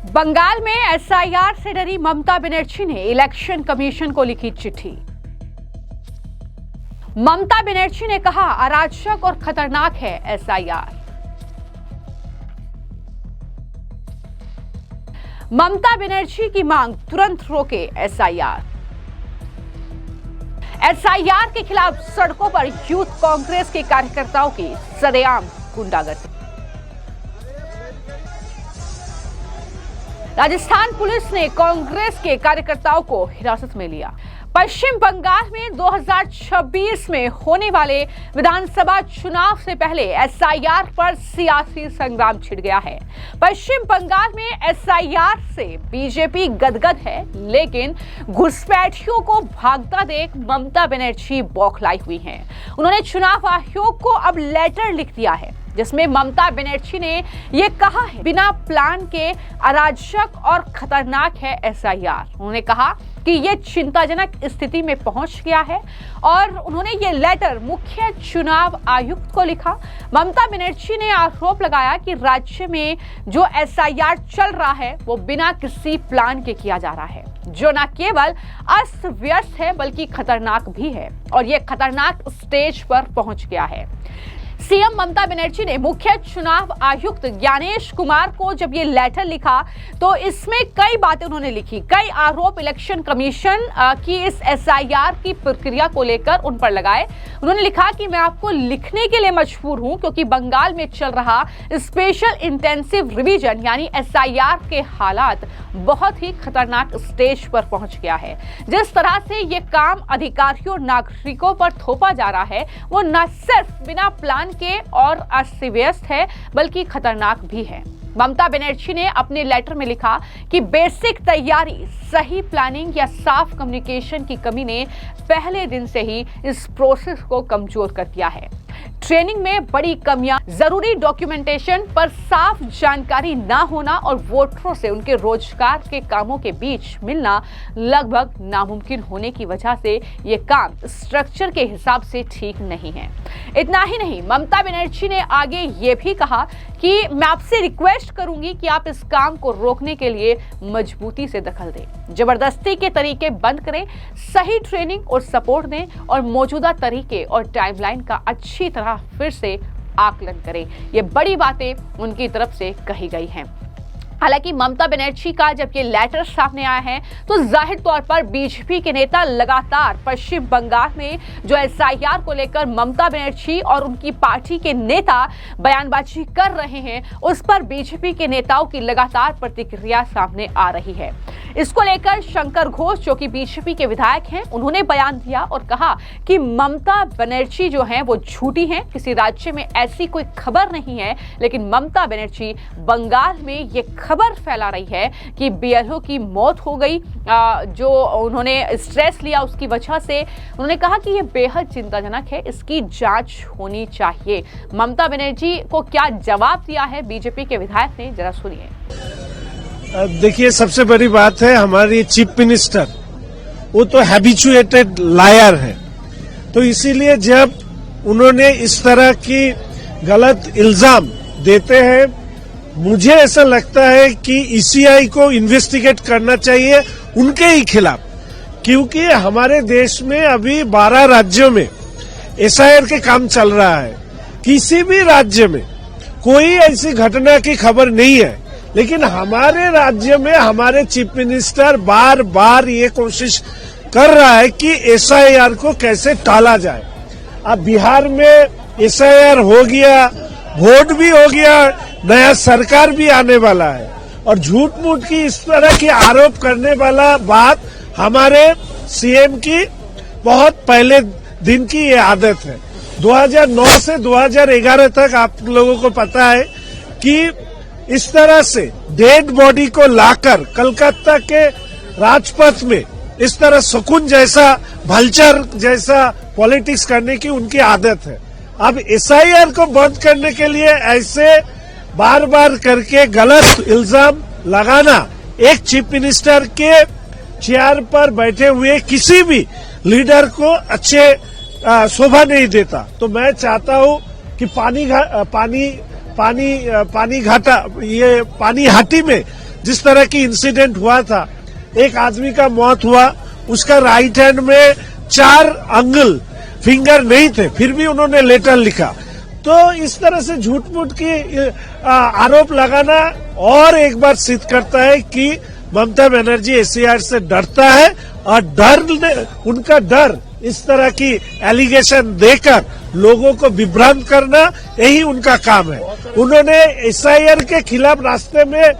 बंगाल में एसआईआर से डरी ममता बनर्जी ने इलेक्शन कमीशन को लिखी चिट्ठी। ममता बनर्जी ने कहा, अराजक और खतरनाक है एसआईआर। ममता बनर्जी की मांग, तुरंत रोके एसआईआर। एसआईआर के खिलाफ सड़कों पर यूथ कांग्रेस के कार्यकर्ताओं की सरेआम गुंडागर्दी। राजस्थान पुलिस ने कांग्रेस के कार्यकर्ताओं को हिरासत में लिया। पश्चिम बंगाल में 2026 में होने वाले विधानसभा चुनाव से पहले एसआईआर पर सियासी संग्राम छिड़ गया है। पश्चिम बंगाल में एसआईआर से बीजेपी गदगद है, लेकिन घुसपैठियों को भागता देख ममता बनर्जी बौखलाई हुई हैं। उन्होंने चुनाव आयोग को अब लेटर लिख दिया है, जिसमें ममता बनर्जी ने यह कहा है, बिना प्लान के अराजक और खतरनाक है एसआईआर। उन्होंने कहा कि यह चिंताजनक स्थिति में पहुंच गया है और उन्होंने ये लेटर मुख्य चुनाव आयुक्त को लिखा। ममता बनर्जी ने आरोप लगाया कि राज्य में जो एसआईआर चल रहा है वो बिना किसी प्लान के किया जा रहा है, जो न केवल अस्त व्यस्त है बल्कि खतरनाक भी है और यह खतरनाक स्टेज पर पहुंच गया है। सीएम ममता बनर्जी ने मुख्य चुनाव आयुक्त ज्ञानेश कुमार को जब ये लेटर लिखा तो इसमें कई बातें उन्होंने लिखी, कई आरोप इलेक्शन कमीशन की इस एसआईआर की प्रक्रिया को लेकर उन पर लगाए। उन्होंने लिखा कि मैं आपको लिखने के लिए मजबूर हूं क्योंकि बंगाल में चल रहा स्पेशल इंटेंसिव रिवीजन यानी एसआईआर के हालात बहुत ही खतरनाक स्टेज पर पहुंच गया है। जिस तरह से ये काम अधिकारियों और नागरिकों पर थोपा जा रहा है वो न सिर्फ बिना प्लान के और अस्त व्यस्त है बल्कि खतरनाक भी है। ममता बनर्जी ने अपने लेटर में लिखा कि बेसिक तैयारी, सही प्लानिंग या साफ कम्युनिकेशन की कमी ने पहले दिन से ही इस प्रोसेस को कमजोर कर दिया है। ट्रेनिंग में बड़ी कमियां, जरूरी डॉक्यूमेंटेशन पर साफ जानकारी ना होना और वोटरों से उनके रोजगार के कामों के बीच मिलना लगभग नामुमकिन होने की वजह से ये काम स्ट्रक्चर के हिसाब से ठीक नहीं है। इतना ही नहीं, ममता बनर्जी ने आगे ये भी कहा कि मैं आपसे रिक्वेस्ट करूंगी कि आप इस काम को रोकने के लिए मजबूती से दखल दें, जबरदस्ती के तरीके बंद करें, सही ट्रेनिंग और सपोर्ट दें और मौजूदा तरीके और टाइमलाइन का अच्छी तरह फिर से आकलन करें। ये बड़ी बातें उनकी तरफ से कही गई हैं। हालांकि ममता बनर्जी का जब ये लेटर सामने आया है तो जाहिर तौर पर बीजेपी के नेता लगातार पश्चिम बंगाल में जो एसआईआर को लेकर ममता बनर्जी और उनकी पार्टी के नेता बयानबाजी कर रहे हैं उस पर बीजेपी के नेताओं की लगातार प्रतिक्रिया सामने आ रही है। इसको लेकर शंकर घोष जो कि बीजेपी के विधायक हैं, उन्होंने बयान दिया और कहा कि ममता बनर्जी जो हैं वो झूठी हैं, किसी राज्य में ऐसी कोई खबर नहीं है, लेकिन ममता बनर्जी बंगाल में ये खबर फैला रही है कि बीएलओ की मौत हो गई, जो उन्होंने स्ट्रेस लिया उसकी वजह से। उन्होंने कहा कि ये बेहद चिंताजनक है, इसकी जांच होनी चाहिए। ममता बनर्जी को क्या जवाब दिया है बीजेपी के विधायक ने, जरा सुनिए। देखिए, सबसे बड़ी बात है हमारी चीफ मिनिस्टर, वो तो हैबिचुएटेड लायर है, तो इसीलिए जब उन्होंने इस तरह की गलत इल्जाम देते हैं, मुझे ऐसा लगता है कि ईसीआई को इन्वेस्टिगेट करना चाहिए उनके ही खिलाफ, क्योंकि हमारे देश में अभी 12 राज्यों में एसआईआर के काम चल रहा है। किसी भी राज्य में कोई ऐसी घटना की खबर नहीं है, लेकिन हमारे राज्य में हमारे चीफ मिनिस्टर बार बार ये कोशिश कर रहा है कि एसआईआर को कैसे टाला जाए। अब बिहार में एसआईआर हो गया, वोट भी हो गया, नया सरकार भी आने वाला है और झूठ मूठ की इस तरह की आरोप करने वाला बात हमारे सीएम की बहुत पहले दिन की ये आदत है। 2009 से 2011 तक आप लोगों को पता है कि इस तरह से डेड बॉडी को लाकर कलकत्ता के राजपथ में इस तरह सुकून जैसा, भलचर जैसा पॉलिटिक्स करने की उनकी आदत है। अब एसआईआर को बंद करने के लिए ऐसे बार बार करके गलत इल्जाम लगाना एक चीफ मिनिस्टर के चेयर पर बैठे हुए किसी भी लीडर को अच्छे शोभा नहीं देता। तो मैं चाहता हूं कि पानी घाटा ये पानी हाटी में जिस तरह की इंसिडेंट हुआ था, एक आदमी का मौत हुआ, उसका राइट हैंड में 4 अंगुल फिंगर नहीं थे, फिर भी उन्होंने लेटर लिखा। तो इस तरह से झूठ मूठ की आरोप लगाना और एक बार सिद्ध करता है कि ममता बनर्जी एसआईआर से डरता है, और उनका डर इस तरह की एलिगेशन देकर लोगों को विभ्रांत करना, यही उनका काम है। उन्होंने एसआईआर के खिलाफ रास्ते में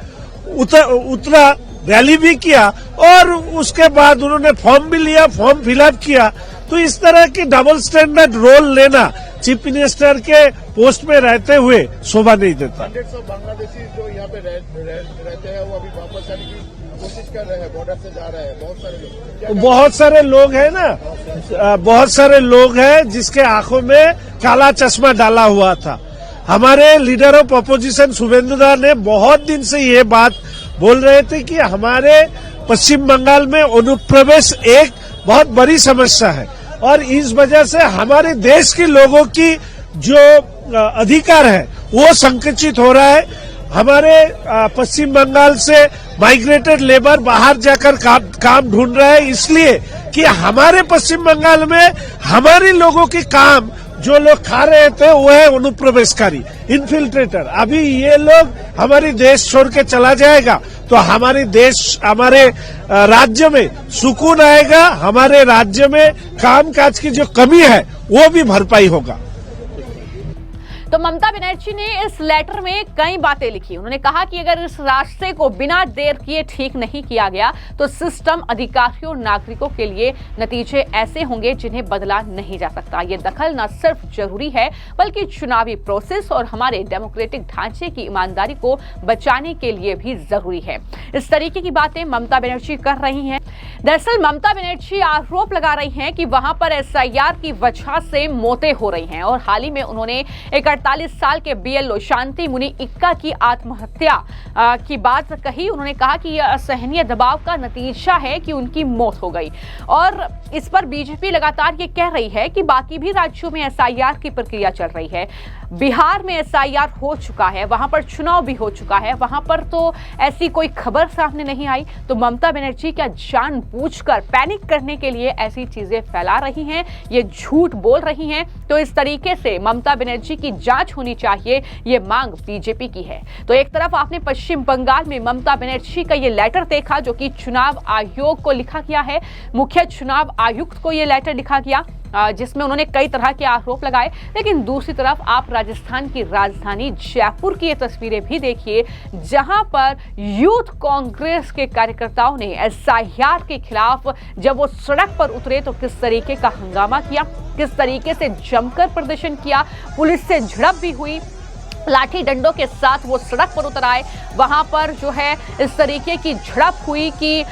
उतरा, रैली भी किया, और उसके बाद उन्होंने फॉर्म भी लिया, फॉर्म फिलअप किया। तो इस तरह की डबल स्टैंडर्ड रोल लेना चीफ मिनिस्टर के पोस्ट में रहते हुए शोभा नहीं देता। बांग्लादेशी जो यहाँ पे रहते हैं वो अभी वापस आने की कोशिश कर रहे हैं, बॉर्डर से जा रहे हैं, बहुत सारे लोग हैं ना, बहुत सारे लोग हैं जिसके आंखों में काला चश्मा डाला हुआ था। हमारे लीडर ऑफ अपोजिशन शुभेंदु दा ने बहुत दिन से ये बात बोल रहे थे कि हमारे पश्चिम बंगाल में अनुप्रवेश एक बहुत बड़ी समस्या है, और इस वजह से हमारे देश के लोगों की जो अधिकार है वो संकुचित हो रहा है। हमारे पश्चिम बंगाल से माइग्रेटेड लेबर बाहर जाकर काम ढूंढ रहा है, इसलिए कि हमारे पश्चिम बंगाल में हमारे लोगों के काम जो लोग खा रहे थे वो है अनुप्रवेशकारी, इन्फिल्ट्रेटर। अभी ये लोग हमारे देश छोड़ के चला जाएगा तो हमारे राज्य में सुकून आएगा, हमारे राज्य में कामकाज की जो कमी है वो भी भरपाई होगा। तो ममता बनर्जी ने इस लेटर में कई बातें लिखी। उन्होंने कहा कि अगर इस रास्ते को बिना देर किए ठीक नहीं किया गया तो सिस्टम, अधिकारियों और नागरिकों के लिए नतीजे ऐसे होंगे जिन्हें बदला नहीं जा सकता। ये दखल न सिर्फ जरूरी है बल्कि चुनावी प्रोसेस और हमारे डेमोक्रेटिक ढांचे की ईमानदारी को बचाने के लिए भी जरूरी है। इस तरीके की बातें ममता बनर्जी कर रही हैं। दरअसल ममता बनर्जी आरोप लगा रही हैं कि वहां पर एसआईआर की वजह से मौतें हो रही हैं, और हाल ही में उन्होंने 48 साल के बीएलओ शांति मुनि इक्का की आत्महत्या की बात कही। उन्होंने कहा कि यह असहनीय दबाव का नतीजा है कि उनकी मौत हो गई, और इस पर बीजेपी लगातार ये कह रही है कि बाकी भी राज्यों में एसआईआर की प्रक्रिया चल रही है। बिहार में एसआईआर हो चुका है, वहां पर चुनाव भी हो चुका है, वहां पर तो ऐसी कोई खबर सामने नहीं आई। तो ममता बनर्जी क्या जानबूझकर पैनिक करने के लिए ऐसी चीजें फैला रही हैं, ये झूठ बोल रही हैं? तो इस तरीके से ममता बनर्जी की जांच होनी चाहिए, ये मांग बीजेपी की है। तो एक तरफ आपने पश्चिम बंगाल में ममता बनर्जी का ये लेटर देखा जो कि चुनाव आयोग को लिखा गया है, मुख्य चुनाव आयुक्त को ये लेटर लिखा गया जिसमें उन्होंने कई तरह के आरोप लगाए। लेकिन दूसरी तरफ आप राजस्थान की राजधानी जयपुर की ये तस्वीरें भी देखिए, जहां पर यूथ कांग्रेस के कार्यकर्ताओं ने एसआईआर के खिलाफ जब वो सड़क पर उतरे तो किस तरीके का हंगामा किया, किस तरीके से जमकर प्रदर्शन किया, पुलिस से झड़प भी हुई, लाठी डंडों के साथ वो सड़क पर उतर आए। वहां पर जो है इस तरीके की झड़प हुई कि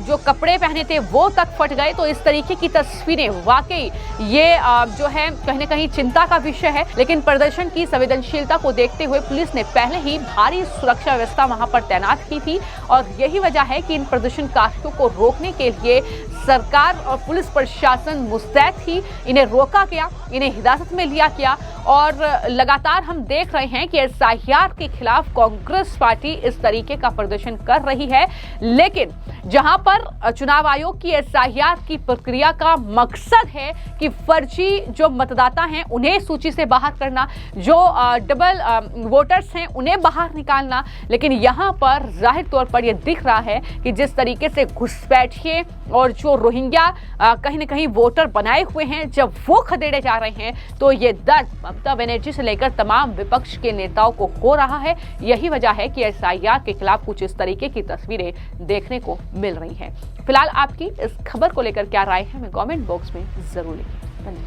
जो कपड़े पहने थे वो तक फट गए। तो इस तरीके की तस्वीरें वाकई ये जो है कहीं न कहीं चिंता का विषय है। लेकिन प्रदर्शन की संवेदनशीलता को देखते हुए पुलिस ने पहले ही भारी सुरक्षा व्यवस्था वहां पर तैनात की थी, और यही वजह है कि इन प्रदर्शनकारियों को रोकने के लिए सरकार और पुलिस प्रशासन मुस्तैद थी। इन्हें रोका गया, इन्हें हिरासत में लिया गया, और लगातार हम देख रहे हैं कि एसआईआर के खिलाफ कांग्रेस पार्टी इस तरीके का प्रदर्शन कर रही है। लेकिन जहां पर चुनाव आयोग की एसआईआर की प्रक्रिया का मकसद है कि फर्जी जो मतदाता हैं उन्हें सूची से बाहर करना, जो डबल वोटर्स हैं उन्हें बाहर निकालना, लेकिन यहां पर जाहिर तौर पर यह दिख रहा है कि जिस तरीके से घुसपैठिए और जो रोहिंग्या कहीं न कहीं वोटर बनाए हुए हैं, जब वो खदेड़े जा रहे हैं तो ये दर्द ममता बनर्जी से लेकर तमाम विपक्ष के नेताओं को हो रहा है। यही वजह है कि एसआईआर के खिलाफ कुछ इस तरीके की तस्वीरें देखने को मिल रही हैं। फिलहाल आपकी इस खबर को लेकर क्या राय है, हमें कमेंट बॉक्स में जरूर लिखें। धन्यवाद।